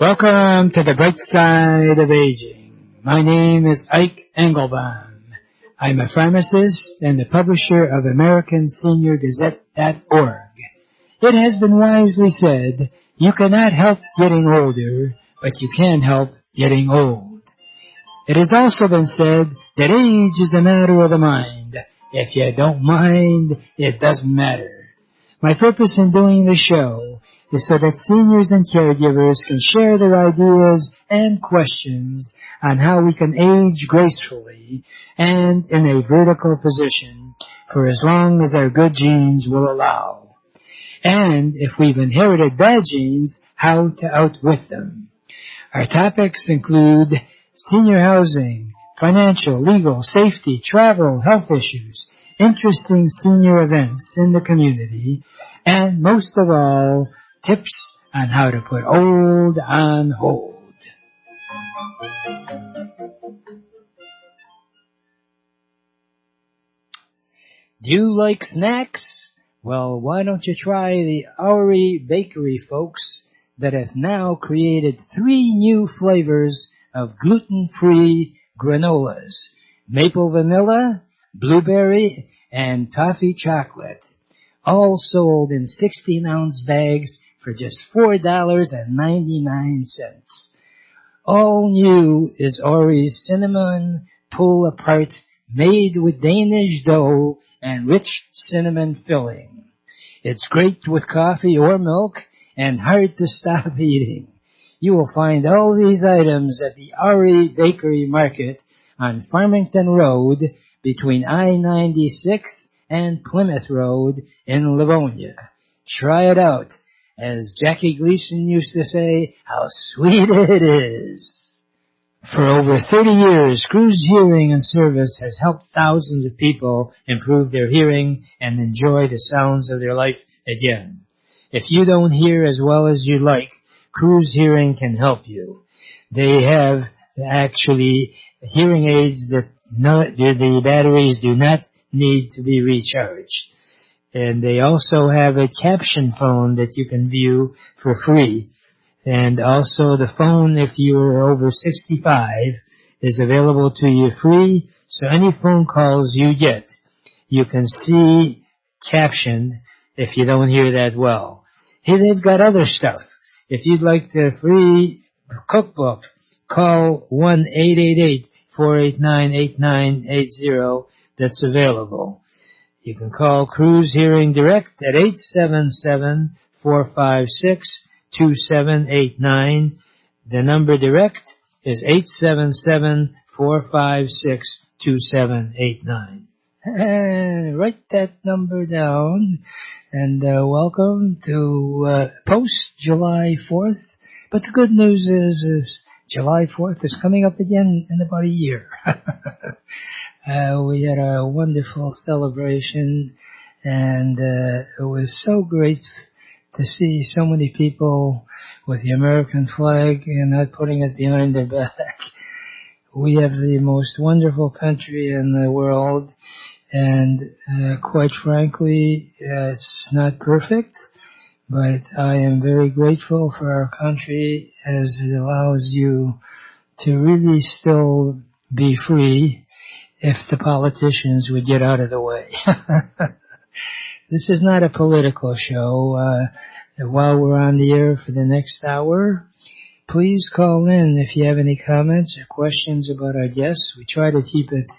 Welcome to the bright side of aging. My name is Ike Engelbaum. I'm a pharmacist and the publisher of AmericanSeniorGazette.org. It has been wisely said, you cannot help getting older, but you can help getting old. It has also been said that age is a matter of the mind. If you don't mind, it doesn't matter. My purpose in doing the show is so that seniors and caregivers can share their ideas and questions on how we can age gracefully and in a vertical position for as long as our good genes will allow. And if we've inherited bad genes, how to outwit them. Our topics include senior housing, financial, legal, safety, travel, health issues, interesting senior events in the community, and most of all, tips on how to put old on hold. Do you like snacks? Well, why don't you try the Oury Bakery folks that have now created 3 new flavors of gluten-free granolas: maple vanilla, blueberry, and toffee chocolate, all sold in 16-ounce bags for just $4.99. All new is Oury's cinnamon pull-apart, made with Danish dough and rich cinnamon filling. It's great with coffee or milk and hard to stop eating. You will find all these items at the Oury Bakery Market on Farmington Road between I-96 and Plymouth Road in Livonia. Try it out. As Jackie Gleason used to say, how sweet it is. For over 30 years, Cruz Hearing and Service has helped thousands of people improve their hearing and enjoy the sounds of their life again. If you don't hear as well as you like, Cruz Hearing can help you. They have actually hearing aids that the batteries do not need to be recharged. And they also have a caption phone that you can view for free. And also the phone, if you are over 65, is available to you free. So any phone calls you get, you can see captioned if you don't hear that well. Hey, they've got other stuff. If you'd like the free cookbook, call 1-888-489-8980. That's available. You can call Cruz Hearing Direct at 877-456-2789. The number direct is 877-456-2789. And write that number down. And welcome to post July 4th. But the good news is July 4th is coming up again in about a year. We had a wonderful celebration, and it was so great to see so many people with the American flag and not putting it behind their back. We have the most wonderful country in the world, and quite frankly, it's not perfect, but I am very grateful for our country as it allows you to really still be free if the politicians would get out of the way. This is not a political show. While we're on the air for the next hour, please call in if you have any comments or questions about our guests. We try to keep it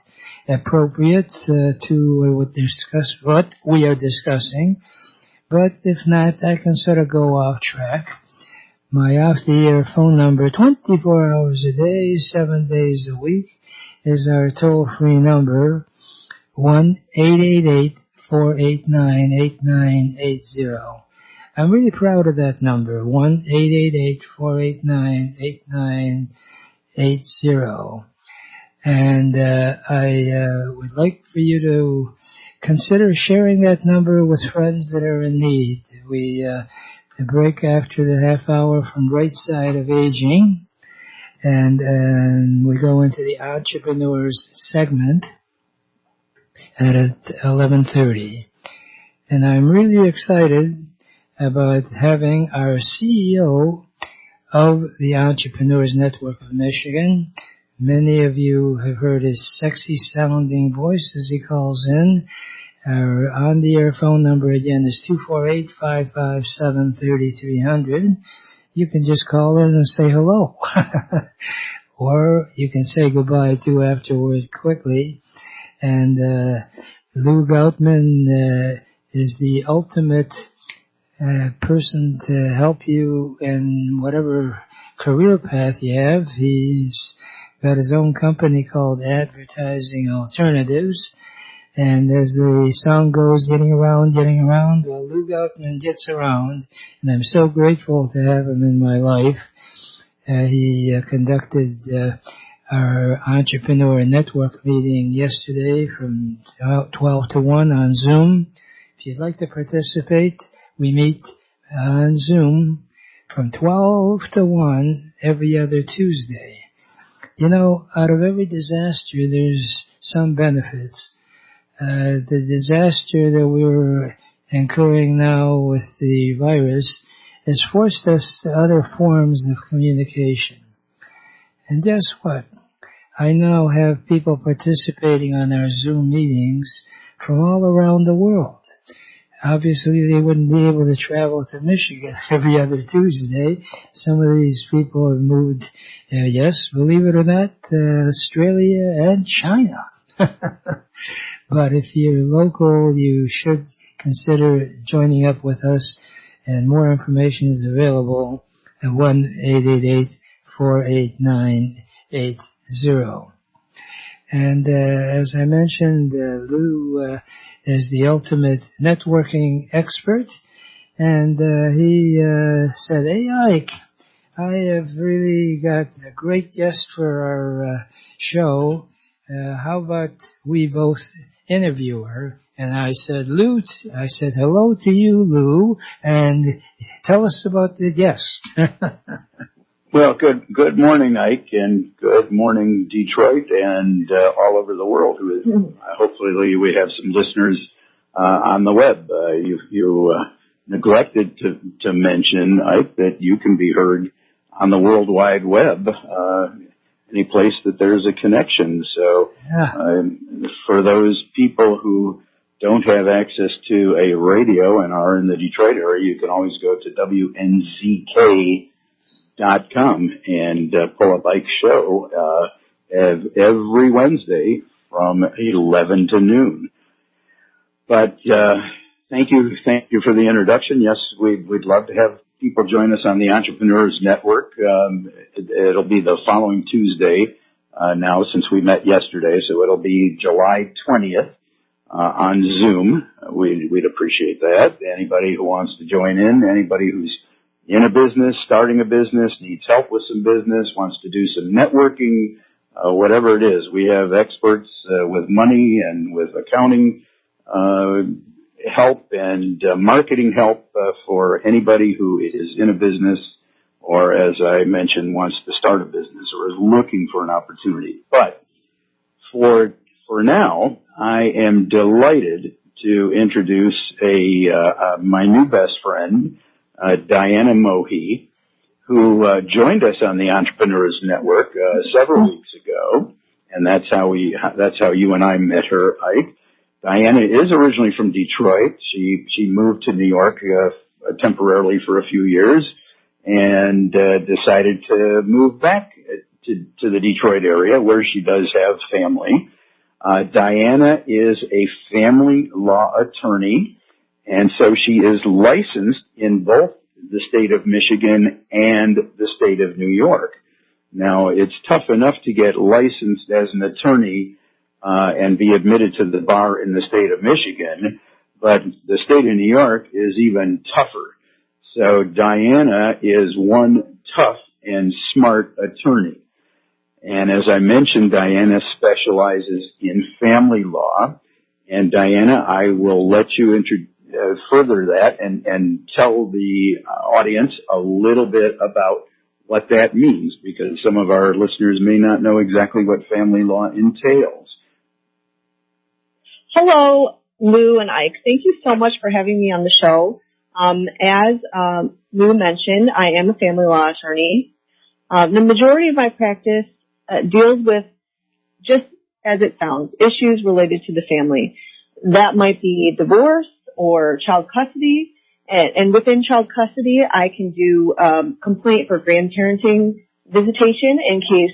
appropriate to what we are discussing. But if not, I can sort of go off track. My off-the-air phone number, 24 hours a day, 7 days a week, is our toll-free number, 1-888-489-8980. I'm really proud of that number, 1-888-489-8980. And I would like for you to consider sharing that number with friends that are in need. We break after the half hour from Right Side of Aging. And we go into the Entrepreneurs segment at 11:30. And I'm really excited about having our CEO of the Entrepreneurs Network of Michigan. Many of you have heard his sexy sounding voice as he calls in. Our on-the-air phone number again is 248-557-3300. You can just call in and say hello. Or you can say goodbye too afterward quickly. And Lou Goutman is the ultimate person to help you in whatever career path you have. He's got his own company called Advertising Alternatives. And as the song goes, getting around, well, Lou Goutman gets around, and I'm so grateful to have him in my life. He conducted our Entrepreneur Network meeting yesterday from 12 to 1 on Zoom. If you'd like to participate, we meet on Zoom from 12 to 1 every other Tuesday. You know, out of every disaster, there's some benefits. The disaster that we're incurring now with the virus has forced us to other forms of communication. And guess what? I now have people participating on our Zoom meetings from all around the world. Obviously, they wouldn't be able to travel to Michigan every other Tuesday. Some of these people have moved, yes, believe it or not, Australia and China. But if you're local, you should consider joining up with us, and more information is available at 1-888-489-80. And as I mentioned, Lou is the ultimate networking expert, and he said, "Hey, Ike, I have really got a great guest for our show. How about we both interview her?" And I said, "Lou," I said, "Hello to you, Lou, and tell us about the guest." Well, good morning, Ike, and good morning, Detroit, and all over the world. Hopefully, we have some listeners on the web. You neglected to mention, Ike, that you can be heard on the World Wide Web, any place that there's a connection. So, for those people who don't have access to a radio and are in the Detroit area, you can always go to WNZK.com and pull up Ike's show every Wednesday from 11 to noon. But thank you for the introduction. Yes, we'd love to have people join us on the Entrepreneurs Network. It'll be the following Tuesday now, since we met yesterday, so it'll be July 20th on Zoom. We'd appreciate that. Anybody who wants to join in, anybody who's in a business, starting a business, needs help with some business, wants to do some networking, whatever it is. We have experts with money and with accounting help and marketing help for anybody who is in a business or, as I mentioned, wants to start a business or is looking for an opportunity. But for now, I am delighted to introduce my new best friend, Diana Mohhi, who joined us on the Entrepreneurs Network several weeks ago, and that's how you and I met her, Ike. Diana is originally from Detroit. She moved to New York temporarily for a few years and decided to move back to the Detroit area, where she does have family. Diana is a family law attorney, and so she is licensed in both the state of Michigan and the state of New York. Now, it's tough enough to get licensed as an attorney and be admitted to the bar in the state of Michigan, but the state of New York is even tougher. So Diana is one tough and smart attorney. And as I mentioned, Diana specializes in family law. And Diana, I will let you further that and tell the audience a little bit about what that means, because some of our listeners may not know exactly what family law entails. Hello, Lou and Ike. Thank you so much for having me on the show. As Lou mentioned, I am a family law attorney. The majority of my practice deals with, just as it sounds, issues related to the family. That might be divorce or child custody. And within child custody, I can do complaint for grandparenting visitation in case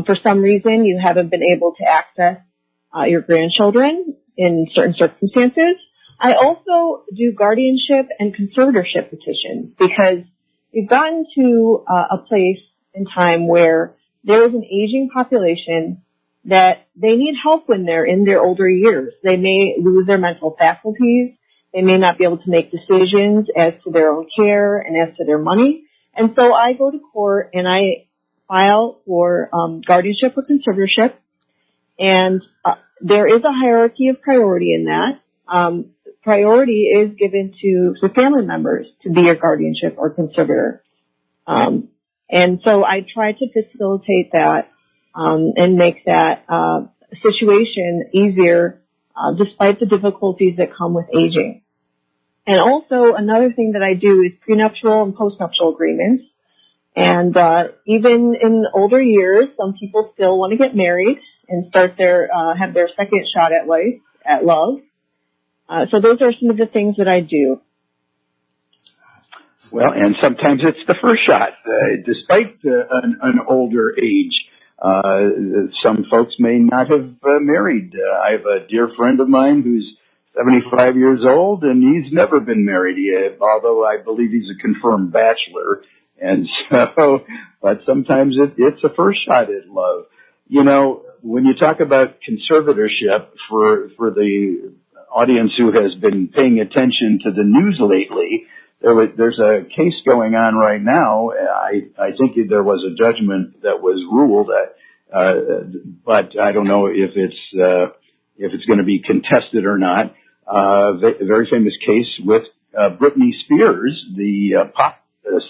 for some reason you haven't been able to access your grandchildren in certain circumstances. I also do guardianship and conservatorship petitions because we've gotten to a place in time where there is an aging population that they need help when they're in their older years. They may lose their mental faculties. They may not be able to make decisions as to their own care and as to their money. And so I go to court and I file for guardianship or conservatorship. And there is a hierarchy of priority in that. Priority is given to the family members to be your guardianship or conservator. And so I try to facilitate that and make that situation easier despite the difficulties that come with aging. And also another thing that I do is prenuptial and postnuptial agreements. And even in older years, some people still want to get married and start have their second shot at life, at love. So those are some of the things that I do. Well, and sometimes it's the first shot, despite an older age. Some folks may not have married. I have a dear friend of mine who's 75 years old, and he's never been married yet, although I believe he's a confirmed bachelor. And so, but sometimes it's a first shot at love. You know, when you talk about conservatorship, for the audience who has been paying attention to the news lately, there's a case going on right now. I think there was a judgment that was ruled, but I don't know if it's going to be contested or not. A very famous case with Britney Spears, the pop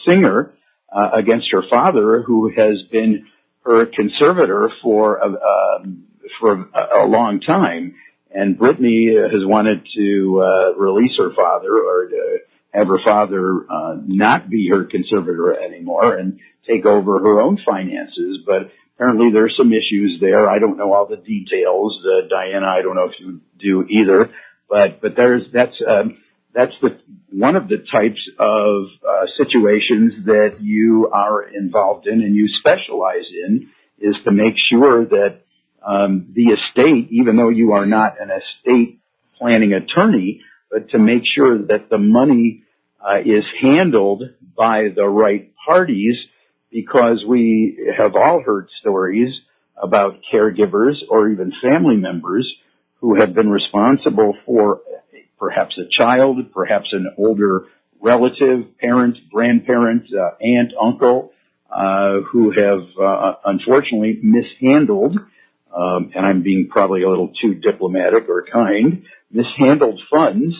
singer, against her father, who has been her conservator for a long time. And Britney has wanted to release her father, or to have her father not be her conservator anymore and take over her own finances. But apparently there's some issues there. I don't know all the details. Diana, I don't know if you do either. But that's one of the types of situations that you are involved in and you specialize in, is to make sure that the estate, even though you are not an estate planning attorney, but to make sure that the money is handled by the right parties, because we have all heard stories about caregivers or even family members who have been responsible for perhaps a child, perhaps an older relative, parent, grandparent, aunt, uncle, who have unfortunately mishandled, and I'm being probably a little too diplomatic or kind, mishandled funds.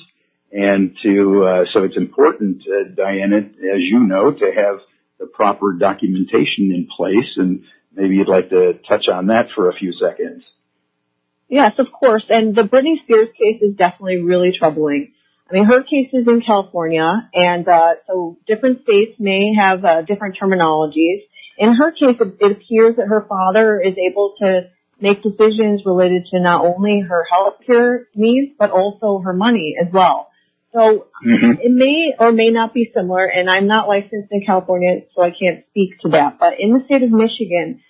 And so it's important, Diana, as you know, to have the proper documentation in place, and maybe you'd like to touch on that for a few seconds. Yes, of course. And the Britney Spears case is definitely really troubling. I mean, her case is in California, and so different states may have different terminologies. In her case, it appears that her father is able to make decisions related to not only her health care needs, but also her money as well. So it may or may not be similar, and I'm not licensed in California, so I can't speak to that. But in the state of Michigan,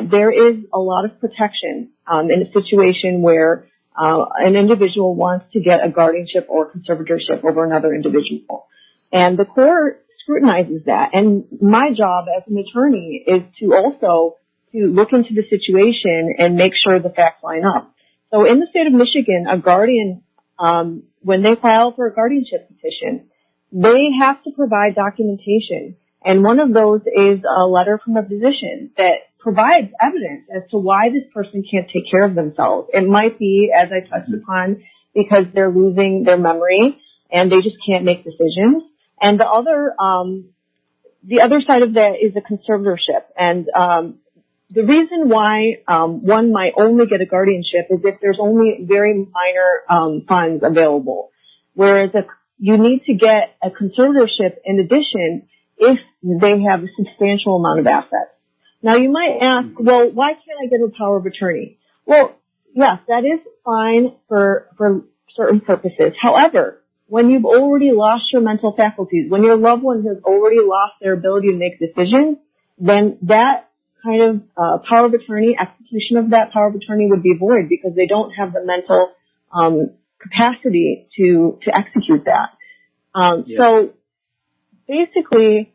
there is a lot of protection in a situation where an individual wants to get a guardianship or conservatorship over another individual. And the court scrutinizes that. And my job as an attorney is to also to look into the situation and make sure the facts line up. So in the state of Michigan, a guardian, when they file for a guardianship petition, they have to provide documentation. And one of those is a letter from a physician that provides evidence as to why this person can't take care of themselves. It might be, as I touched upon, because they're losing their memory and they just can't make decisions. And the other side of that is a conservatorship. And the reason why one might only get a guardianship is if there's only very minor funds available, whereas you need to get a conservatorship in addition if they have a substantial amount of assets. Now you might ask, well, why can't I get a power of attorney? Well, yes, that is fine for certain purposes. However, when you've already lost your mental faculties, when your loved one has already lost their ability to make decisions, then that kind of power of attorney, execution of that power of attorney would be void because they don't have the mental capacity to execute that. So basically,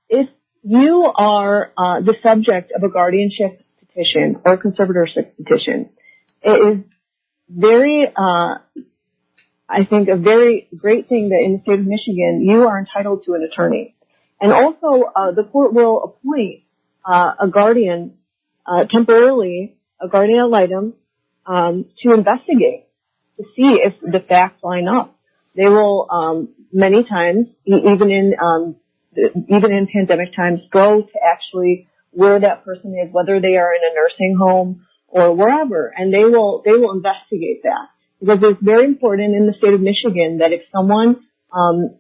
if you are the subject of a guardianship petition or a conservatorship petition, it is very, I think, a very great thing that in the state of Michigan, you are entitled to an attorney. And also, the court will appoint a guardian temporarily, a guardian ad litem, to investigate, to see if the facts line up. They will many times, even in pandemic times, go to actually where that person is, whether they are in a nursing home or wherever, and they will investigate that. Because it's very important in the state of Michigan that if someone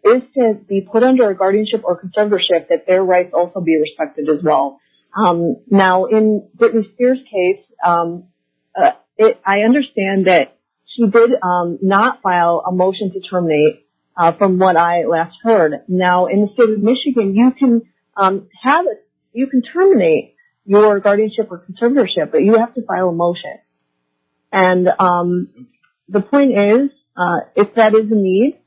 is to be put under a guardianship or conservatorship, that their rights also be respected as well. Now, in Britney Spears' case, I understand that she did not file a motion to terminate, from what I last heard. Now, in the state of Michigan, you can you can terminate your guardianship or conservatorship, but you have to file a motion. And the point is, if that is a need,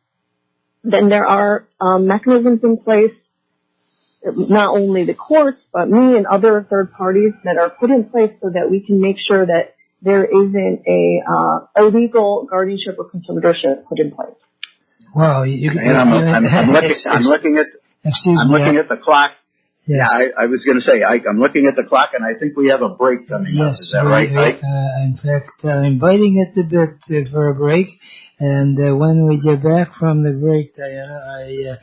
then there are mechanisms in place, not only the courts, but me and other third parties that are put in place so that we can make sure that there isn't a legal guardianship or conservatorship put in place. Well, I'm looking at the clock. Yes. Yeah, I was going to say, I'm looking at the clock, and I think we have a break coming up. Is that right, Ike? In fact, I'm biting at the bit for a break, and when we get back from the break, Diana,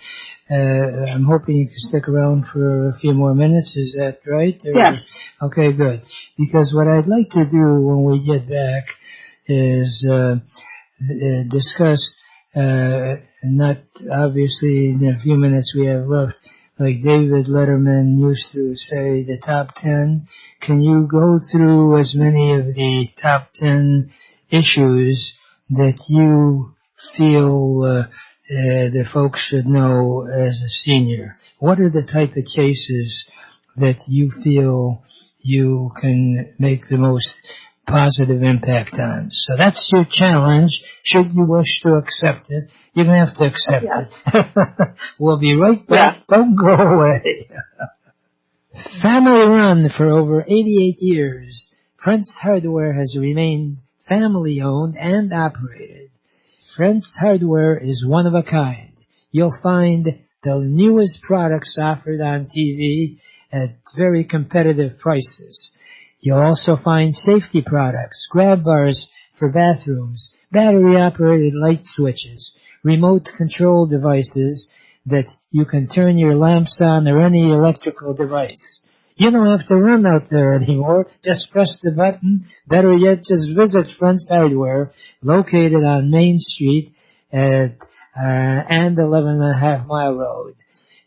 I'm hoping you can stick around for a few more minutes. Is that right? Yeah. Okay, good. Because what I'd like to do when we get back is discuss, not obviously in a few minutes we have left, like David Letterman used to say, the top 10. Can you go through as many of the top 10 issues that you feel the folks should know as a senior? What are the type of cases that you feel you can make the most positive impact on? So that's your challenge. Should you wish to accept it, you're going to have to accept it. We'll be right back. Yeah. Don't go away. Family run for over 88 years, Friends Hardware has remained family owned and operated. Friends Hardware is one of a kind. You'll find the newest products offered on TV at very competitive prices. You'll also find safety products, grab bars for bathrooms, battery-operated light switches, remote control devices that you can turn your lamps on or any electrical device. You don't have to run out there anymore. Just press the button. Better yet, just visit Friends Hardware, located on Main Street and 11.5 Mile Road.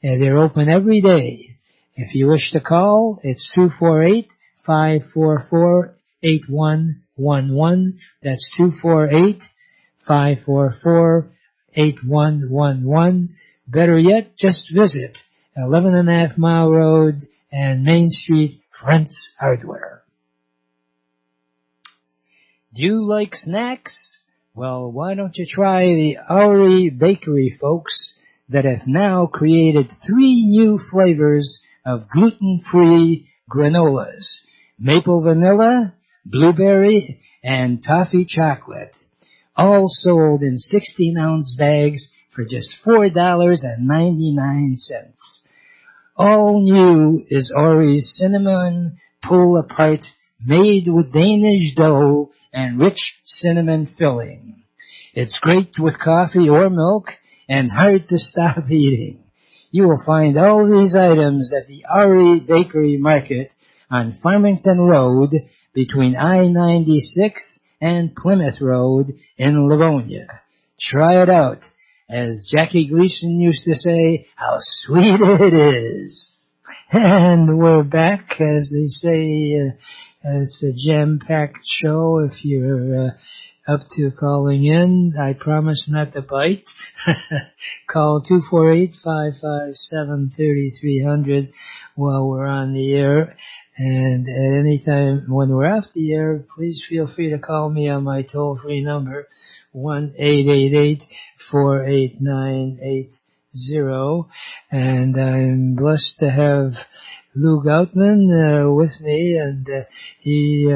They're open every day. If you wish to call, it's 248-544-8111. That's 248-544-8111. Better yet, just visit 11.5 Mile Road and Main Street, Friends Hardware. Do you like snacks? Well, why don't you try the Ari Bakery folks that have now created 3 new flavors of gluten-free granolas: maple vanilla, blueberry, and toffee chocolate, all sold in 16-ounce bags for just $4.99. All new is Ori's cinnamon pull-apart, made with Danish dough and rich cinnamon filling. It's great with coffee or milk and hard to stop eating. You will find all these items at the Ari Bakery Market on Farmington Road between I-96 and Plymouth Road in Livonia. Try it out as Jackie Gleason used to say, how sweet it is. And we're back, as they say, it's a jam-packed show. If you're up to calling in, I promise not to bite. Call 248-557-3300 while we're on the air. And at any time when we're off the air, please feel free to call me on my toll-free number, 1-888-489-80. And I'm blessed to have Lou Goutman with me, and he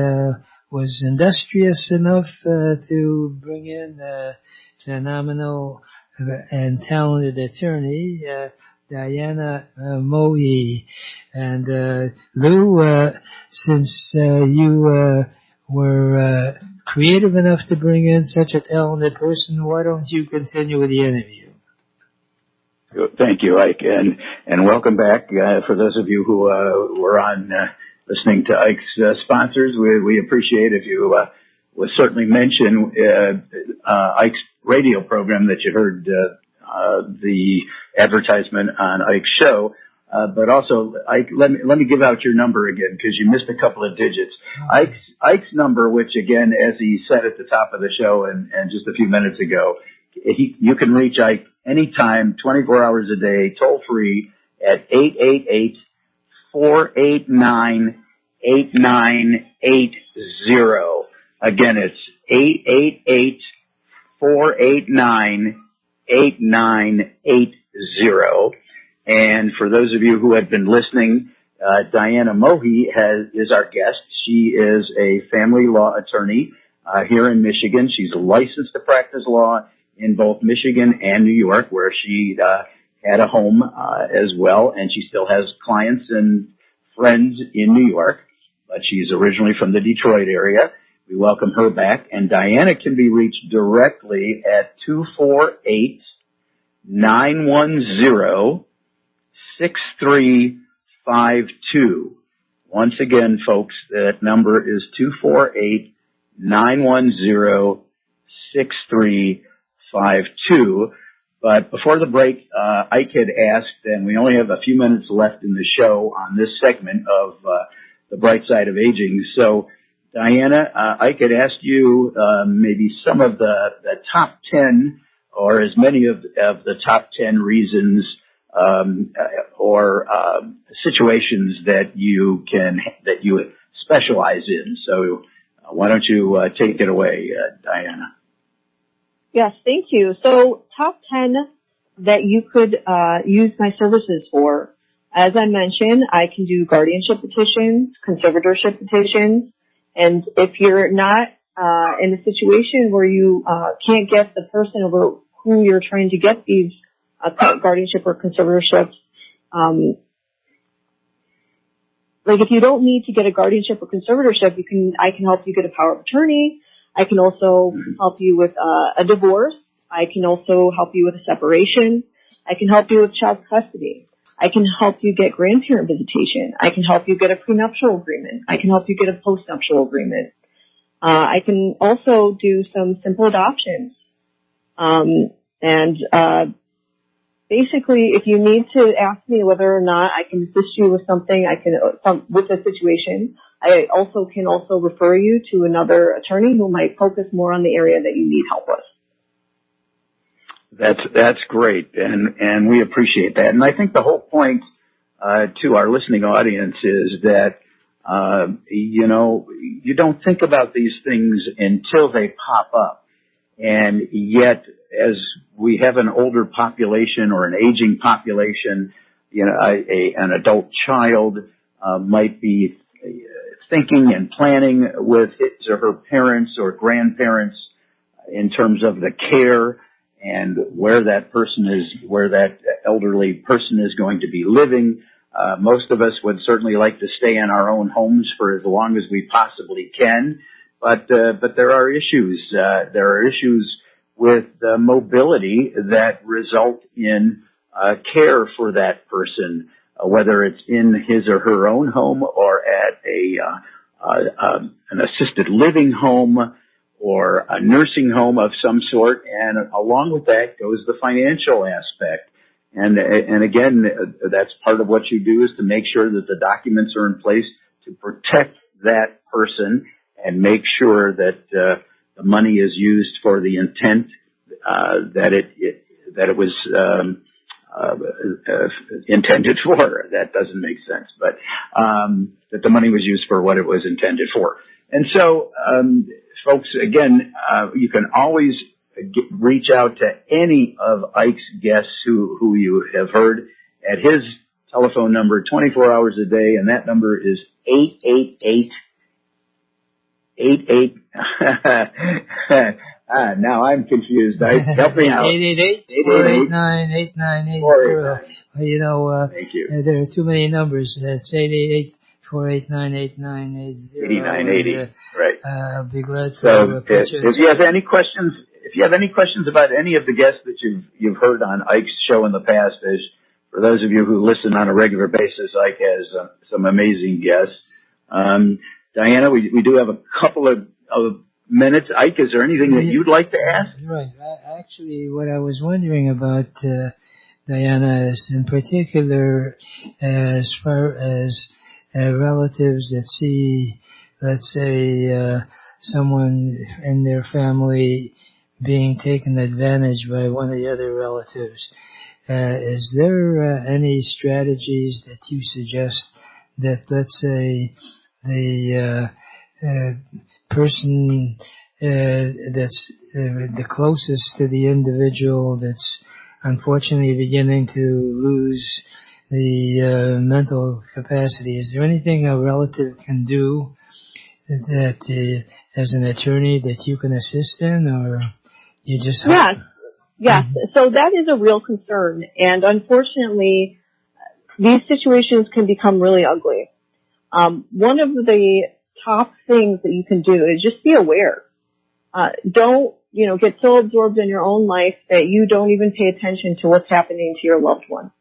was industrious enough to bring in a phenomenal and talented attorney, Diana Mohhi. And Lou, since you were creative enough to bring in such a talented person, why don't you continue with the interview? Thank you, Ike, and welcome back. For those of you who were on listening to Ike's sponsors, we appreciate if you would certainly mention Ike's radio program that you heard the advertisement on Ike's show. But also, Ike, let me give out your number again, because you missed a couple of digits. Ike's number, which again, as he said at the top of the show and just a few minutes ago, you can reach Ike anytime, 24 hours a day, toll free at 888-489-8980. Again, it's 888-489-8980. And for those of you who have been listening, Diana Mohhi is our guest. She is a family law attorney here in Michigan. She's licensed to practice law in both Michigan and New York, where she had a home as well, and she still has clients and friends in New York, but she's originally from the Detroit area. We welcome her back, and Diana can be reached directly at 248-910-6352. Once again, folks, that number is 248-910-6352. But before the break, Ike had asked, and we only have a few minutes left in the show on this segment of the bright side of aging. So, Diana, Ike had asked you maybe some of the top 10 or as many of the top 10 reasons or situations that you specialize in. So why don't you take it away, Diana? Yes, thank you. So top 10 that you could use my services for. As I mentioned, I can do guardianship petitions, conservatorship petitions, and if you're not in a situation where you can't get the person over who you're trying to get these guardianship or conservatorships, like if you don't need to get a guardianship or conservatorship, I can help you get a power of attorney. I can also help you with a divorce. I can also help you with a separation. I can help you with child custody. I can help you get grandparent visitation. I can help you get a prenuptial agreement. I can help you get a postnuptial agreement. I can also do some simple adoptions. Basically, if you need to ask me whether or not I can assist you with something, with a situation, I can also refer you to another attorney who might focus more on the area that you need help with. That's great, and we appreciate that. And I think the whole point to our listening audience is that you don't think about these things until they pop up, and yet as we have an older population or an aging population, an adult child might be thinking and planning with his or her parents or grandparents in terms of the care and where that elderly person is going to be living. Most of us would certainly like to stay in our own homes for as long as we possibly can, but there are issues. There are issues with mobility that result in care for that person, whether it's in his or her own home or at an assisted living home or a nursing home of some sort, and along with that goes the financial aspect. And again, that's part of what you do, is to make sure that the documents are in place to protect that person and make sure that the money is used for the intent that it was intended for. That doesn't make sense, but that the money was used for what it was intended for. And so, folks, again, you can always reach out to any of Ike's guests who you have heard at his telephone number 24 hours a day, and that number is 888 now I'm confused. Help me out. 888-489-8980. You know, thank you. There are too many numbers. It's 888-489-8980. 8980. Right. I'll be glad to if you have any questions, about any of the guests that you've heard on Ike's show in the past, as for those of you who listen on a regular basis, Ike has some amazing guests. Diana, we do have a couple of minutes. Ike, is there anything that you'd like to ask? Right. Actually, what I was wondering about, Diana, is in particular as far as relatives that see, let's say, someone in their family being taken advantage by one of the other relatives. Is there any strategies that you suggest that, let's say, the person that's the closest to the individual that's unfortunately beginning to lose the mental capacity, is there anything a relative can do that as an attorney that you can assist in, or you just Yes. So that is a real concern, and unfortunately these situations can become really ugly. One of the top things that you can do is just be aware. Don't, get so absorbed in your own life that you don't even pay attention to what's happening to your loved one.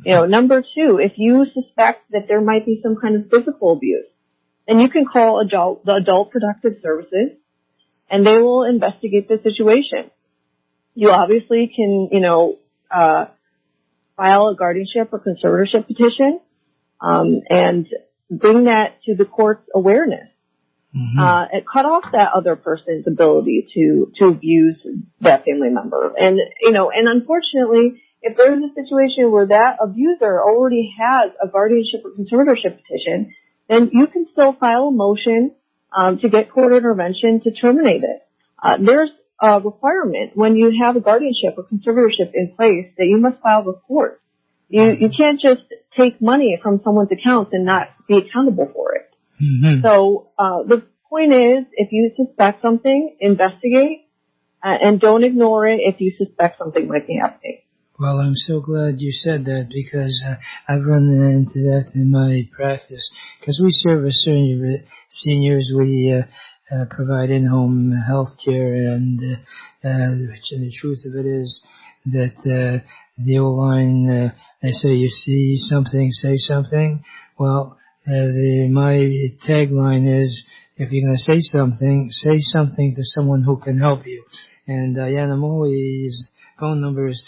Number two, if you suspect that there might be some kind of physical abuse, then you can call the Adult Protective Services, and they will investigate the situation. You obviously can, file a guardianship or conservatorship petition, and bring that to the court's awareness. And cut off that other person's ability to abuse that family member. And, and unfortunately, if there's a situation where that abuser already has a guardianship or conservatorship petition, then you can still file a motion, to get court intervention to terminate it. There's a requirement when you have a guardianship or conservatorship in place that you must file with court. You can't just take money from someone's account and not be accountable for it. So, the point is, if you suspect something, investigate, and don't ignore it if you suspect something might be happening. Well, I'm so glad you said that, because I've run into that in my practice. Because we service seniors, we provide in-home health care, and the truth of it is that the old line, they say, you see something, say something. Well, my tagline is, if you're going to say something to someone who can help you. And Diana Mohhi's phone number is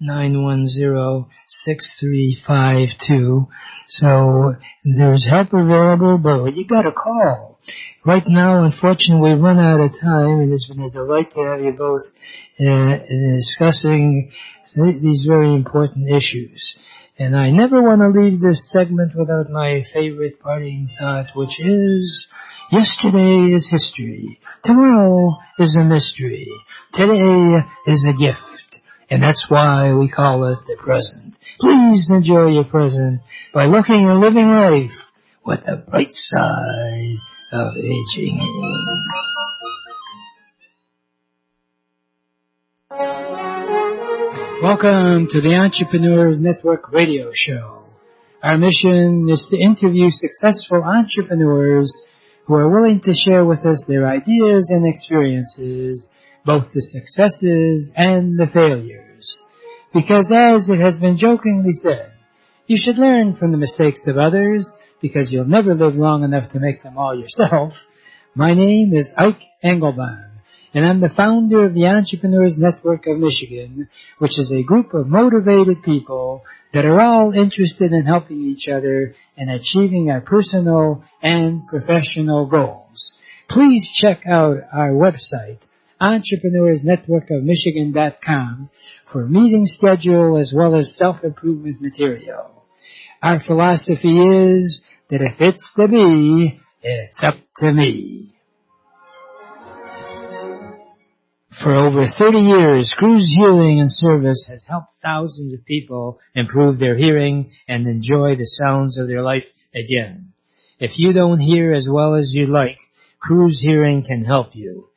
248-910-6352. So there's help available, but you got to call. Right now, unfortunately, we've run out of time, and it's been a delight to have you both discussing these very important issues. And I never want to leave this segment without my favorite parting thought, which is, yesterday is history. Tomorrow is a mystery. Today is a gift. And that's why we call it the present. Please enjoy your present by looking and living life with the bright side of aging. Welcome to the Entrepreneurs Network radio show. Our mission is to interview successful entrepreneurs who are willing to share with us their ideas and experiences, both the successes and the failures. Because as it has been jokingly said, you should learn from the mistakes of others, because you'll never live long enough to make them all yourself. My name is Ike Engelbaum, and I'm the founder of the Entrepreneurs Network of Michigan, which is a group of motivated people that are all interested in helping each other and achieving our personal and professional goals. Please check out our website, entrepreneursnetworkofmichigan.com, for meeting schedule as well as self-improvement material. Our philosophy is that if it's to be, it's up to me. For over 30 years, Cruz Hearing and Service has helped thousands of people improve their hearing and enjoy the sounds of their life again. If you don't hear as well as you'd like, Cruz Hearing can help you.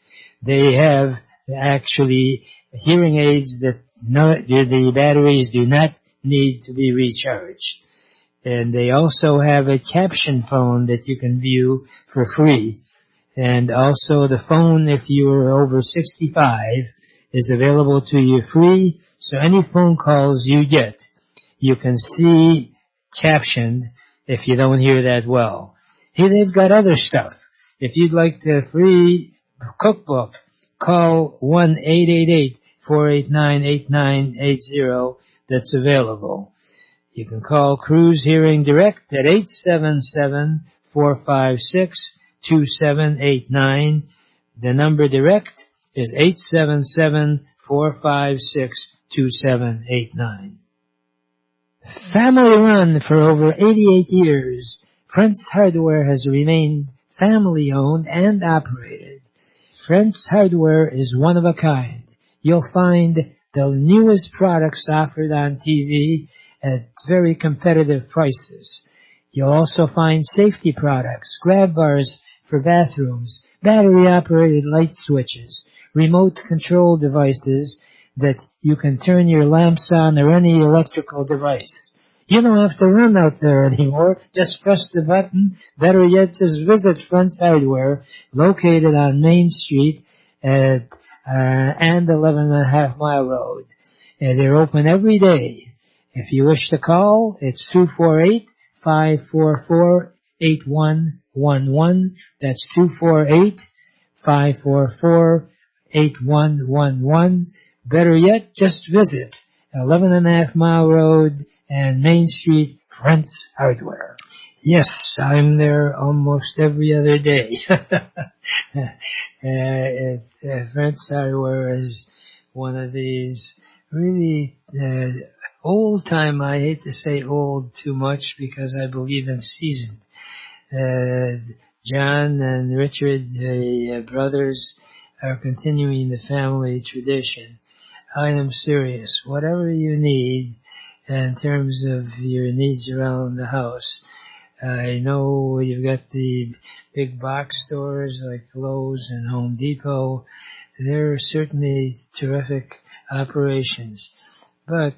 They have actually hearing aids that the batteries do not need to be recharged. And they also have a caption phone that you can view for free. And also the phone, if you are over 65, is available to you free. So any phone calls you get, you can see captioned if you don't hear that well. Here they've got other stuff. If you'd like the free cookbook, call 1-888-489-8980. That's available. You can call Cruz Hearing Direct at 877-456-2789. The number direct is 877-456-2789. Family run for over 88 years, Friends Hardware has remained family owned and operated. Friends Hardware is one of a kind. You'll find the newest products offered on TV at very competitive prices. You'll also find safety products, grab bars for bathrooms, battery-operated light switches, remote control devices that you can turn your lamps on or any electrical device. You don't have to run out there anymore. Just press the button. Better yet, just visit Friends Hardware, located on Main Street and 11.5 Mile Road. They're open every day. If you wish to call, it's 248-544-8111. That's 248-544-8111. Better yet, just visit 11.5 Mile Road and Main Street, Friends Hardware. Yes, I'm there almost every other day. Friends Hardware is one of these really old time. I hate to say old too much because I believe in seasoned. John and Richard, the brothers, are continuing the family tradition. I am serious. Whatever you need in terms of your needs around the house, I know you've got the big box stores like Lowe's and Home Depot. They're certainly terrific operations. But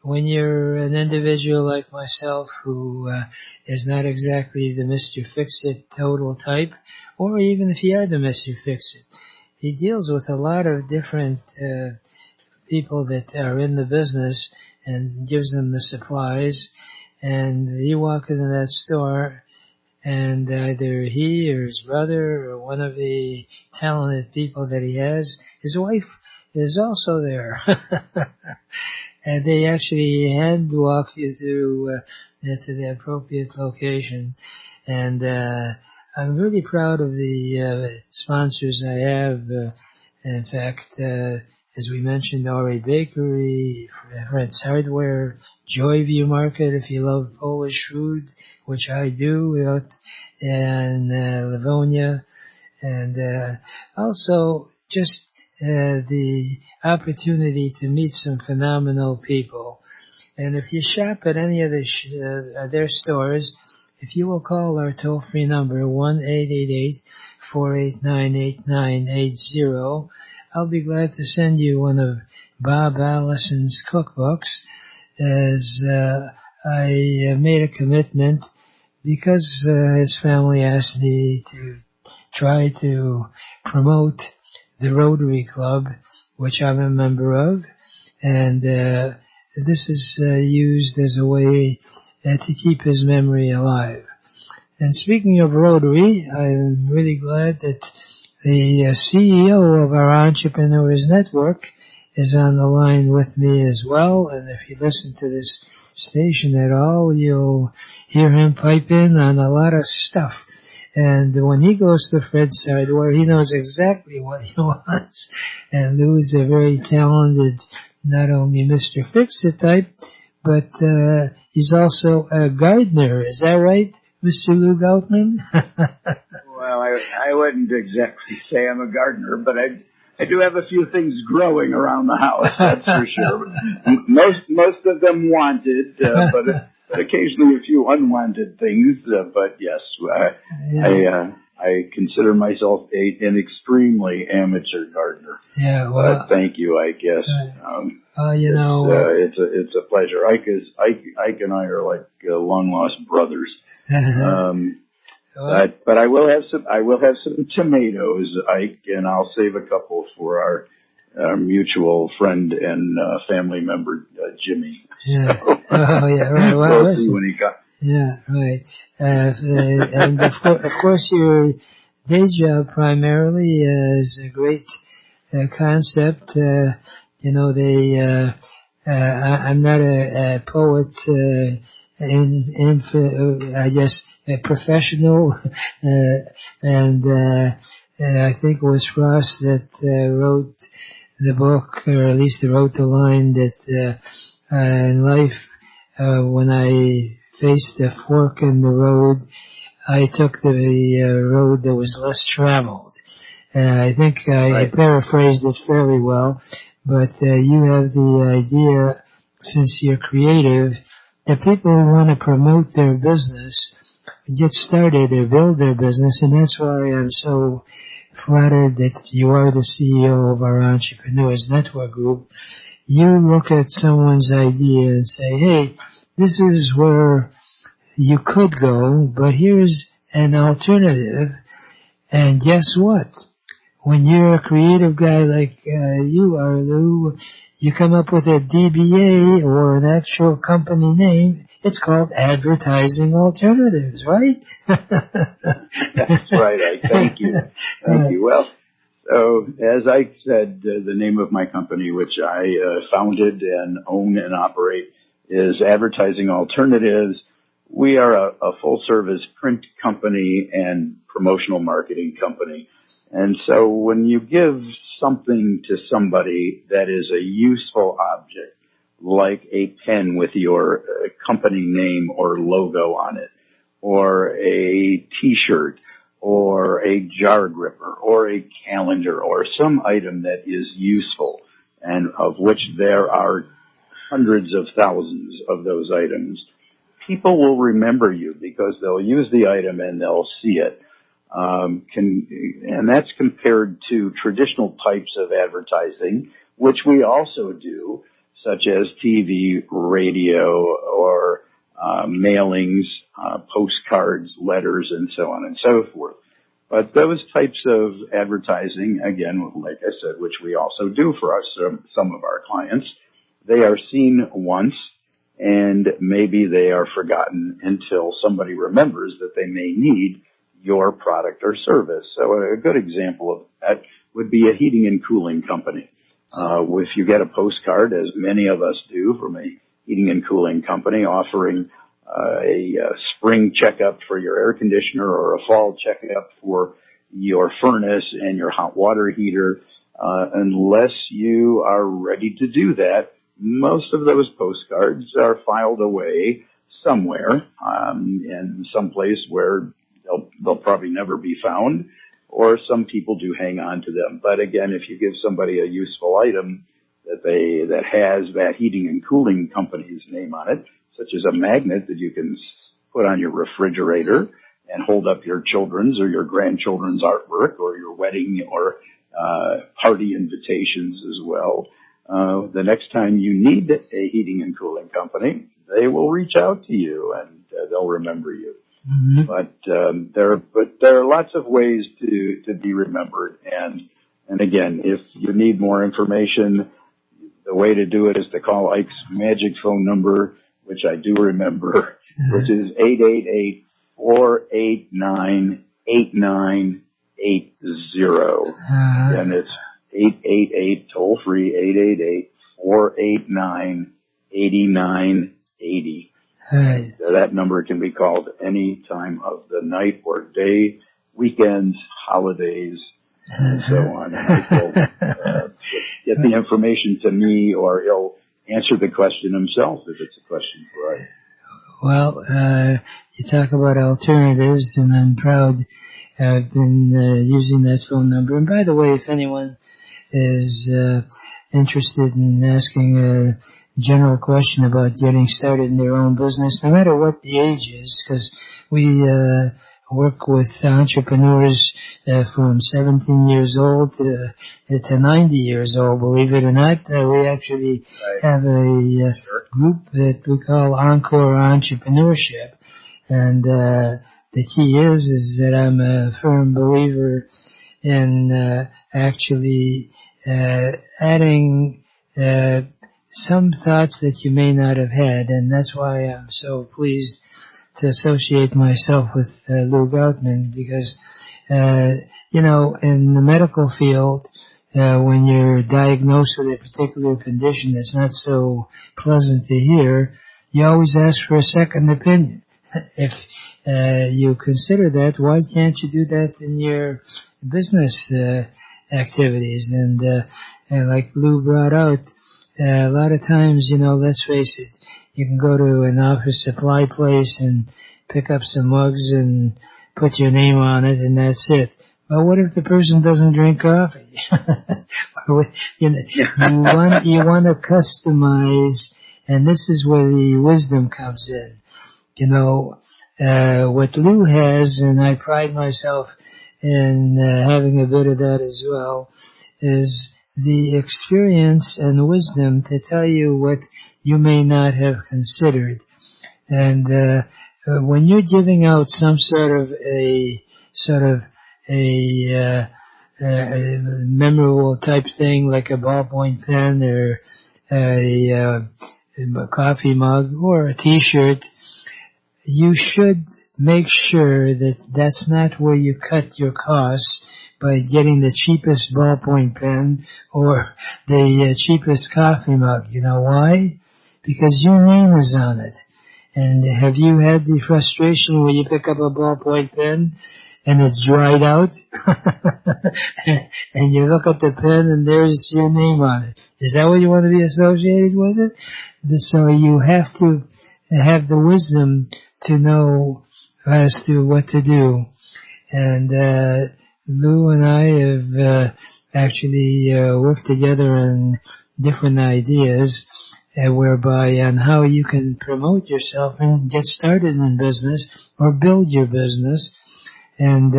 when you're an individual like myself who is not exactly the Mr. Fix-It total type, or even if you are the Mr. Fix-It, he deals with a lot of different people that are in the business and gives them the supplies. And you walk into that store and either he or his brother or one of the talented people that he has, his wife is also there. And they actually hand walk you through to the appropriate location. And I'm really proud of the sponsors I have. In fact, as we mentioned, Ori Bakery, Friends Hardware, Joyview Market if you love Polish food, which I do, and Livonia, and also just the opportunity to meet some phenomenal people. And if you shop at any of their stores, if you will call our toll-free number, 1-888-489-8980, I'll be glad to send you one of Bob Allison's cookbooks, as I made a commitment because his family asked me to try to promote the Rotary Club, which I'm a member of, and this is used as a way to keep his memory alive. And speaking of Rotary, I'm really glad that the CEO of our Entrepreneurs Network is on the line with me as well. And if you listen to this station at all, you'll hear him pipe in on a lot of stuff. And when he goes to Fred's side, where he knows exactly what he wants, and Lou's a very talented, not only Mr. Fix-It type, but he's also a gardener. Is that right, Mr. Lou Goutman? Well, I wouldn't exactly say I'm a gardener, but I do have a few things growing around the house, that's for sure. Most of them wanted, but occasionally a few unwanted things. But yes, I consider myself an extremely amateur gardener. Yeah, well, thank you, Ike. Yes, it's a pleasure. Ike and I are like long lost brothers. But I will have some tomatoes, Ike, and I'll save a couple for our mutual friend and family member, Jimmy. Yeah. Oh, yeah, right. Well, we'll see when he comes. Yeah, right. And of course, your day job primarily is a great concept. I'm not a poet. I guess a professional, and I think it was Frost that wrote the book, or at least wrote the line that in life, when I faced a fork in the road, I took the road that was less traveled. I think I paraphrased it fairly well, but you have the idea, since you're creative, that people who want to promote their business, get started or build their business, and that's why I'm so flattered that you are the CEO of our Entrepreneurs Network Group. You look at someone's idea and say, hey, this is where you could go, but here's an alternative. And guess what? When you're a creative guy like you are, Lou, you come up with a DBA or an actual company name. It's called Advertising Alternatives, right? That's right. Thank you. Thank you. Well, so as I said, the name of my company, which I founded and own and operate, is Advertising Alternatives. We are a full-service print company and promotional marketing company. And so when you give something to somebody that is a useful object, like a pen with your company name or logo on it, or a T-shirt, or a jar gripper, or a calendar, or some item that is useful, and of which there are hundreds of thousands of those items, people will remember you because they'll use the item and they'll see it. And that's compared to traditional types of advertising, which we also do, such as TV, radio, or mailings, postcards, letters, and so on and so forth. But those types of advertising, again, like I said, which we also do for some of our clients, they are seen once, and maybe they are forgotten until somebody remembers that they may need your product or service. So a good example of that would be a heating and cooling company. If you get a postcard, as many of us do, from a heating and cooling company offering a spring checkup for your air conditioner or a fall checkup for your furnace and your hot water heater, unless you are ready to do that, most of those postcards are filed away somewhere, in some place where they'll probably never be found, or some people do hang on to them. But again, if you give somebody a useful item that has that heating and cooling company's name on it, such as a magnet that you can put on your refrigerator and hold up your children's or your grandchildren's artwork, or your wedding or party invitations as well, the next time you need a heating and cooling company, they will reach out to you and they'll remember you. Mm-hmm. But there are lots of ways to be remembered. And again, if you need more information, the way to do it is to call Ike's magic phone number, which I do remember, which is 888-489-8980. And it's 888 toll free 888-489-8980. Right. That number can be called any time of the night or day, weekends, holidays, and so on. And Mike will get the information to me, or he'll answer the question himself if it's a question for us. Well, you talk about alternatives, and I'm proud I've been using that phone number. And by the way, if anyone is interested in asking a general question about getting started in their own business, no matter what the age is, because we work with entrepreneurs from 17 years old to 90 years old, believe it or not. We actually have a group that we call Encore Entrepreneurship. And the key is that I'm a firm believer in actually adding some thoughts that you may not have had, and that's why I'm so pleased to associate myself with Lou Goutman, because in the medical field, when you're diagnosed with a particular condition that's not so pleasant to hear, you always ask for a second opinion. If you consider that, why can't you do that in your business activities? And like Lou brought out, a lot of times, let's face it, you can go to an office supply place and pick up some mugs and put your name on it, and that's it. Well, what if the person doesn't drink coffee? you want to customize, and this is where the wisdom comes in. What Lou has, and I pride myself in having a bit of that as well, is the experience and wisdom to tell you what you may not have considered. And when you're giving out some sort of a memorable type thing, like a ballpoint pen or a coffee mug or a T-shirt, you should make sure that that's not where you cut your costs by getting the cheapest ballpoint pen or the cheapest coffee mug. You know why? Because your name is on it. And have you had the frustration when you pick up a ballpoint pen and it's dried out? And you look at the pen and there's your name on it. Is that what you want to be associated with it? So you have to have the wisdom to know as to what to do. And Lou and I have actually worked together on different ideas whereby on how you can promote yourself and get started in business or build your business. And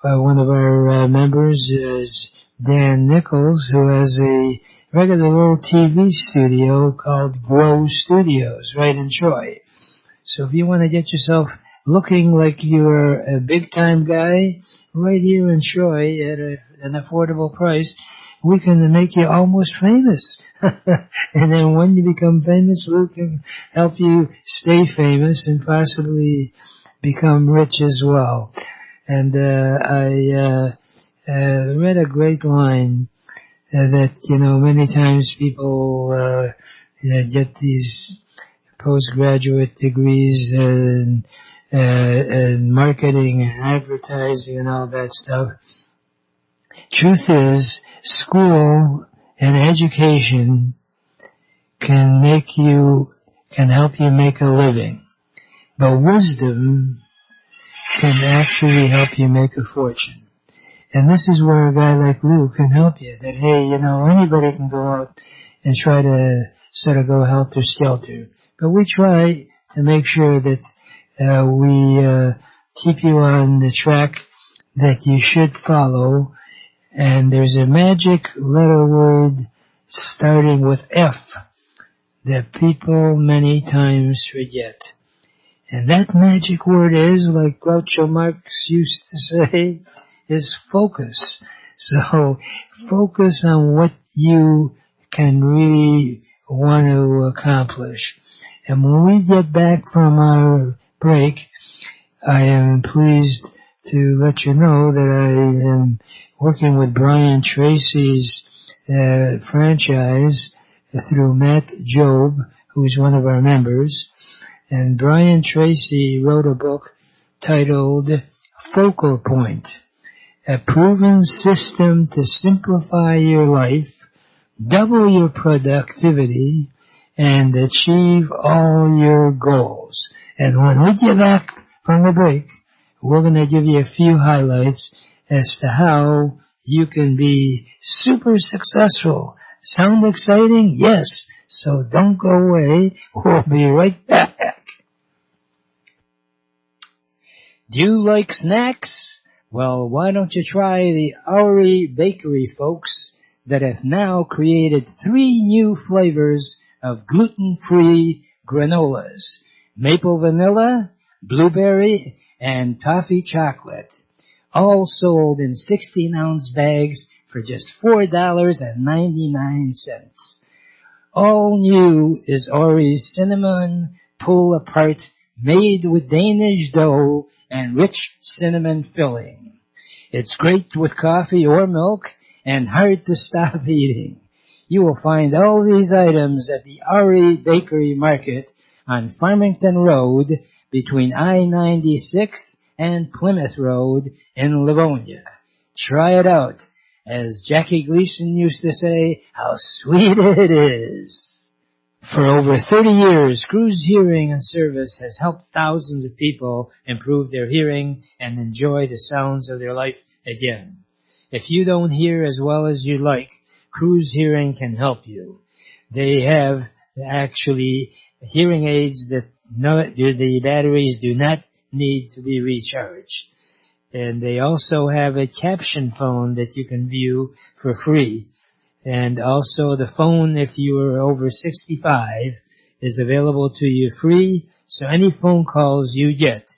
one of our members is Dan Nichols, who has a regular little TV studio called Grow Studios right in Troy. So if you want to get yourself looking like you're a big-time guy right here in Troy at an affordable price, we can make you almost famous. And then when you become famous, Lou can help you stay famous and possibly become rich as well. And I read a great line that, many times people get these postgraduate degrees and marketing and advertising and all that stuff. Truth is, school and education can help you make a living, but wisdom can actually help you make a fortune. And this is where a guy like Lou can help you. That, hey, anybody can go out and try to sort of go helter-skelter. But we try to make sure that we keep you on the track that you should follow. And there's a magic letter word starting with F that people many times forget. And that magic word is, like Groucho Marx used to say, is focus. So focus on what you can really want to accomplish. And when we get back from our break, I am pleased to let you know that I am working with Brian Tracy's franchise through Matt Jobe, who's one of our members. And Brian Tracy wrote a book titled Focal Point, a proven system to simplify your life, double your productivity, and achieve all your goals. And when we get back from the break, we're going to give you a few highlights as to how you can be super successful. Sound exciting? Yes. So don't go away. We'll be right back. Do you like snacks? Well, why don't you try the Oury Bakery folks that have now created 3 new flavors of gluten-free granolas: maple vanilla, blueberry, and toffee chocolate, all sold in 16-ounce bags for just $4.99. All new is Oury's cinnamon pull-apart, made with Danish dough and rich cinnamon filling. It's great with coffee or milk and hard to stop eating. You will find all these items at the Oury Bakery Market on Farmington Road between I-96 and Plymouth Road in Livonia. Try it out. As Jackie Gleason used to say, how sweet it is. For over 30 years, Cruz Hearing and Service has helped thousands of people improve their hearing and enjoy the sounds of their life again. If you don't hear as well as you like, Cruz Hearing can help you. They have actually hearing aids that the batteries do not need to be recharged. And they also have a caption phone that you can view for free. And also the phone, if you are over 65, is available to you free. So any phone calls you get,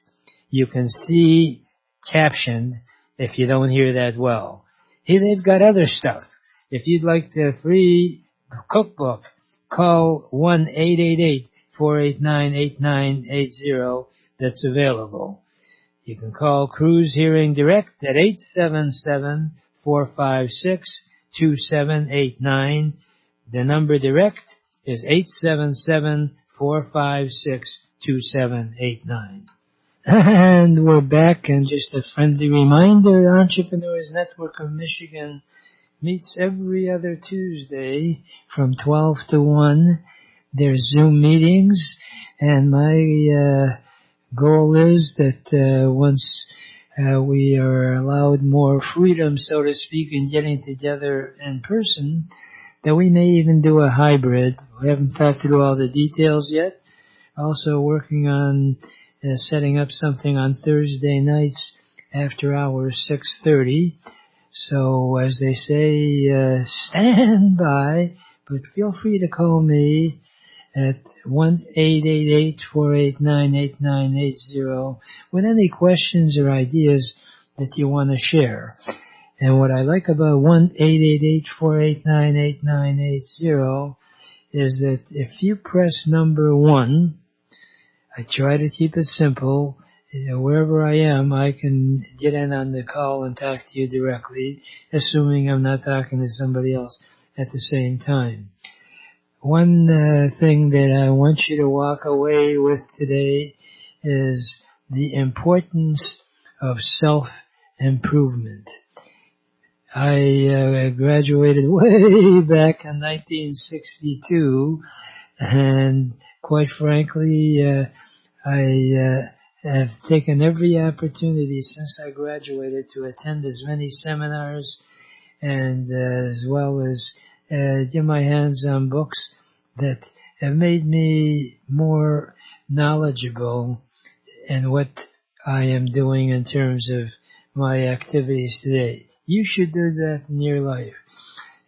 you can see captioned if you don't hear that well. Hey, they've got other stuff. If you'd like the free cookbook, call 1-888-489-8980. That's available. You can call Cruz Hearing Direct at 877-456-2789. The number direct is 877-456-2789. And we're back, and just a friendly reminder, Entrepreneurs Network of Michigan meets every other Tuesday from 12 to 1. There's Zoom meetings, and my goal is that once we are allowed more freedom, so to speak, in getting together in person, that we may even do a hybrid. We haven't thought through all the details yet. Also working on setting up something on Thursday nights after hours, 6:30. So as they say, stand by, but feel free to call me at 1-888-489-8980 with any questions or ideas that you want to share. And what I like about 1-888-489-8980 is that if you press number 1, I try to keep it simple. Wherever I am, I can get in on the call and talk to you directly, assuming I'm not talking to somebody else at the same time. One thing that I want you to walk away with today is the importance of self-improvement. I graduated way back in 1962, and quite frankly, I have taken every opportunity since I graduated to attend as many seminars and as well as get my hands on books that have made me more knowledgeable in what I am doing in terms of my activities today. You should do that in your life.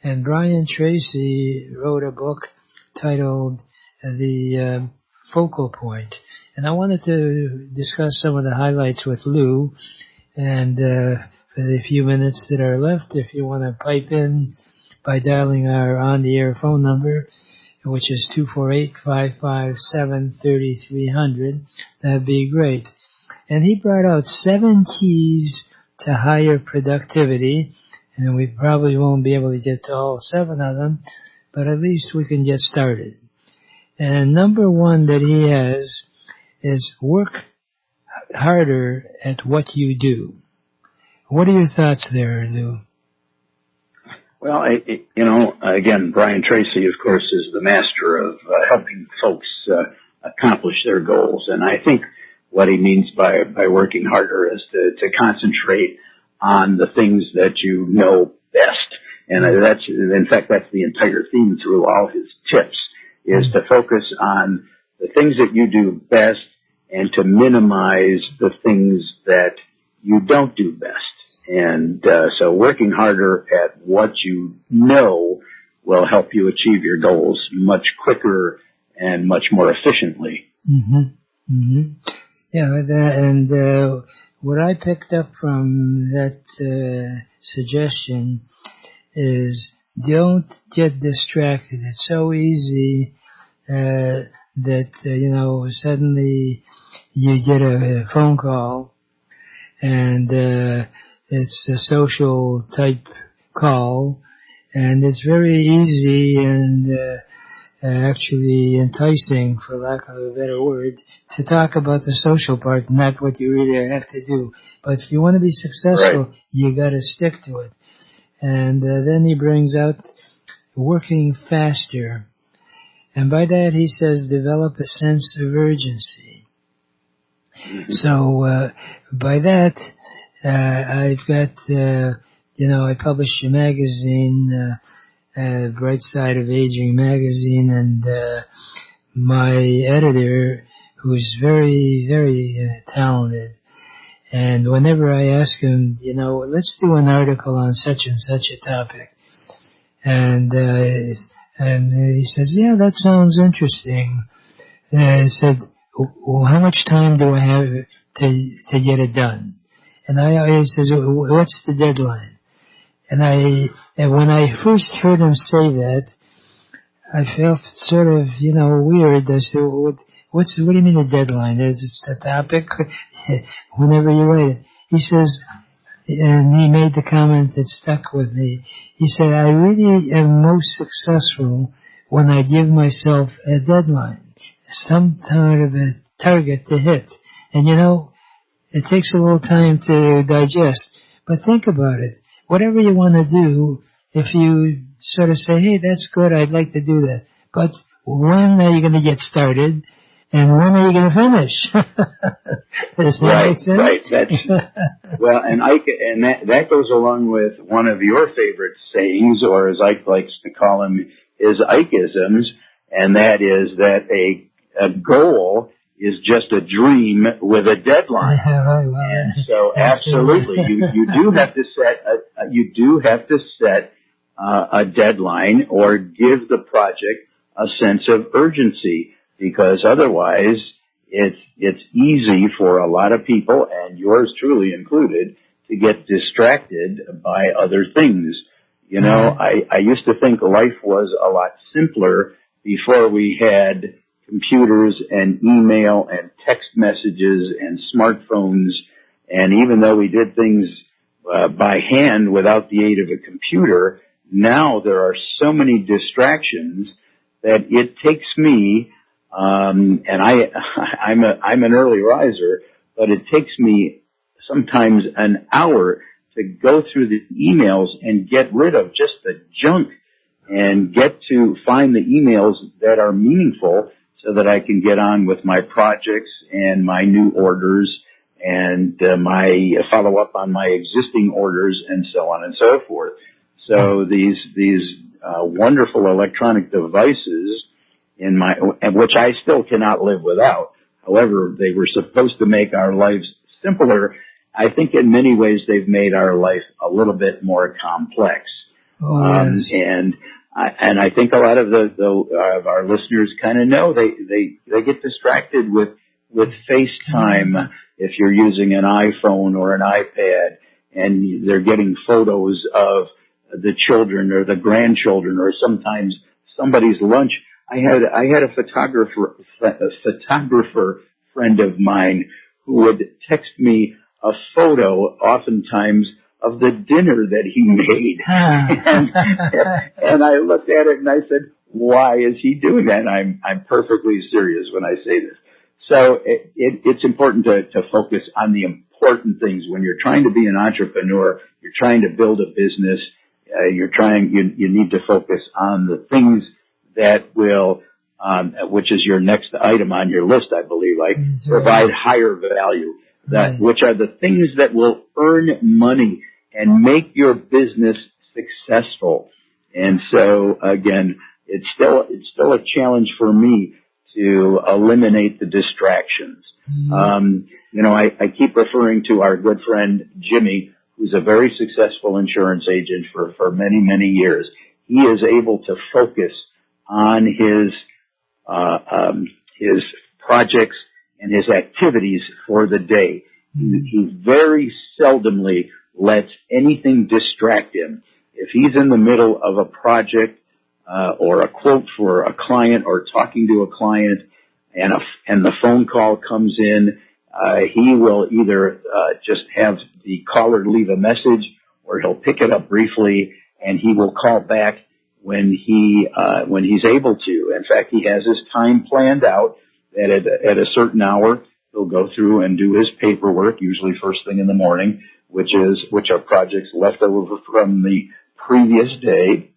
And Brian Tracy wrote a book titled The Focal Point. And I wanted to discuss some of the highlights with Lou. And for the few minutes that are left, if you want to pipe in by dialing our on-the-air phone number, which is 248-557-3300, that'd be great. And he brought out 7 keys to higher productivity. And we probably won't be able to get to all 7 of them, but at least we can get started. And number 1 that he has is work harder at what you do. What are your thoughts there, Lou? Well, again, Brian Tracy, of course, is the master of helping folks accomplish their goals. And I think what he means by working harder is to concentrate on the things that you know best. And that's the entire theme through all his tips, is to focus on the things that you do best and to minimize the things that you don't do best. And so working harder at what you know will help you achieve your goals much quicker and much more efficiently. Mm-hmm. Mm-hmm. Yeah, what I picked up from that suggestion is don't get distracted. It's so easy that suddenly you get a phone call and it's a social type call, and it's very easy and actually enticing, for lack of a better word, to talk about the social part, not what you really have to do. But if you want to be successful, right, you got to stick to it. And then he brings out working faster. And by that he says develop a sense of urgency. Mm-hmm. So by that, I've got, I published a magazine, Bright Side of Aging magazine, and my editor, who's very, very talented, and whenever I ask him, let's do an article on such and such a topic, and he says, yeah, that sounds interesting. I said, well, how much time do I have to get it done? And he says, what's the deadline? And when I first heard him say that, I felt sort of, weird. I said, what do you mean a deadline? Is it a topic? Whenever you write it. He says, and he made the comment that stuck with me. He said, I really am most successful when I give myself a deadline, some kind of a target to hit. And it takes a little time to digest, but think about it. Whatever you want to do, if you sort of say, hey, that's good, I'd like to do that, but when are you going to get started, and when are you going to finish? Does that make sense? Right. Well, and that goes along with one of your favorite sayings, or as Ike likes to call them, his Ikeisms, and that is that a goal is just a dream with a deadline. Yeah, right, well, and so absolutely, you do have to set a deadline or give the project a sense of urgency, because otherwise it's easy for a lot of people, and yours truly included, to get distracted by other things. I used to think life was a lot simpler before we had computers and email and text messages and smartphones. And even though we did things by hand without the aid of a computer, now there are so many distractions that it takes me, and I'm an early riser, but it takes me sometimes an hour to go through the emails and get rid of just the junk and get to find the emails that are meaningful, so that I can get on with my projects and my new orders and my follow up on my existing orders and so on and so forth. So these wonderful electronic devices which I still cannot live without. However, they were supposed to make our lives simpler. I think in many ways they've made our life a little bit more complex. Oh, yes. And I think a lot of of our listeners kind of know they get distracted with FaceTime if you're using an iPhone or an iPad, and they're getting photos of the children or the grandchildren or sometimes somebody's lunch. I had a photographer friend of mine who would text me a photo oftentimes of the dinner that he made. and I looked at it and I said, why is he doing that? And I'm perfectly serious when I say this. So it's important to focus on the important things. When you're trying to be an entrepreneur, you're trying to build a business, you need to focus on the things that will, which is your next item on your list, I believe, like provide higher value, which are the things that will earn money and make your business successful. And so again, it's still a challenge for me to eliminate the distractions. Mm-hmm. I keep referring to our good friend Jimmy, who's a very successful insurance agent for many, many years. He is able to focus on his projects and his activities for the day. Mm-hmm. He very seldomly lets anything distract him. If he's in the middle of a project, or a quote for a client or talking to a client and the phone call comes in, he will either just have the caller leave a message, or he'll pick it up briefly and he will call back when he's able to. In fact, he has his time planned out that at a certain hour he'll go through and do his paperwork, usually first thing in the morning, which are projects left over from the previous day.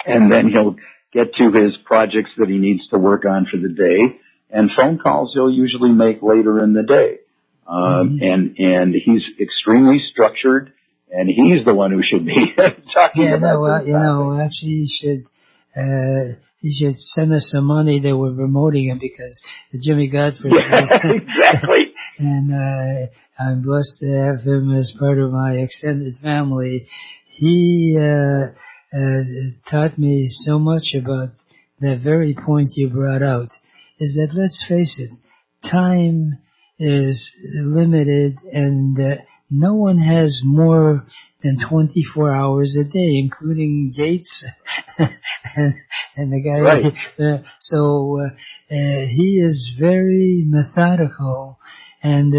And then he'll get to his projects that he needs to work on for the day, and phone calls he'll usually make later in the day. And he's extremely structured, and he's the one who should be talking about this. Actually he should send us some money that we're promoting him, because Jimmy Godfrey. Exactly. And I'm blessed to have him as part of my extended family. He taught me so much about that very point you brought out, is that, let's face it, time is limited, and no one has more than 24 hours a day, including Gates and the guy. Right. He is very methodical, and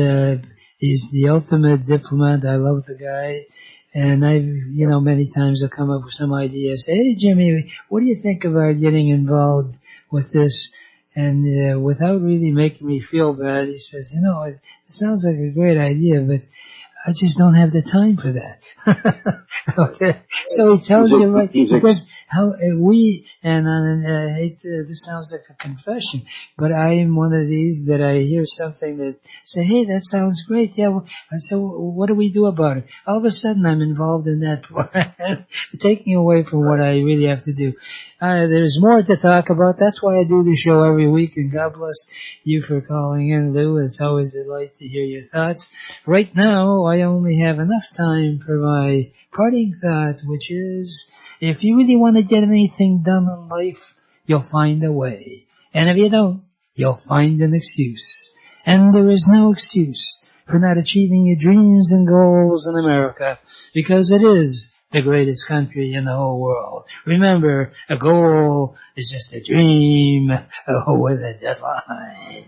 he's the ultimate diplomat. I love the guy. And I've, many times I've come up with some ideas. Hey, Jimmy, what do you think about getting involved with this? And without really making me feel bad, he says, it sounds like a great idea, but I just don't have the time for that. Okay. So he tells you, like, because how I hate to, this sounds like a confession, but I am one of these that I hear something that say, hey, that sounds great. Yeah. So what do we do about it? All of a sudden I'm involved in that plan, taking away from what I really have to do. There's more to talk about. That's why I do the show every week, and God bless you for calling in, Lou. It's always a delight to hear your thoughts. Right now, I only have enough time for my parting thought, which is, if you really want to get anything done in life, you'll find a way. And if you don't, you'll find an excuse. And there is no excuse for not achieving your dreams and goals in America, because it is the greatest country in the whole world. Remember, a goal is just a dream with a deadline.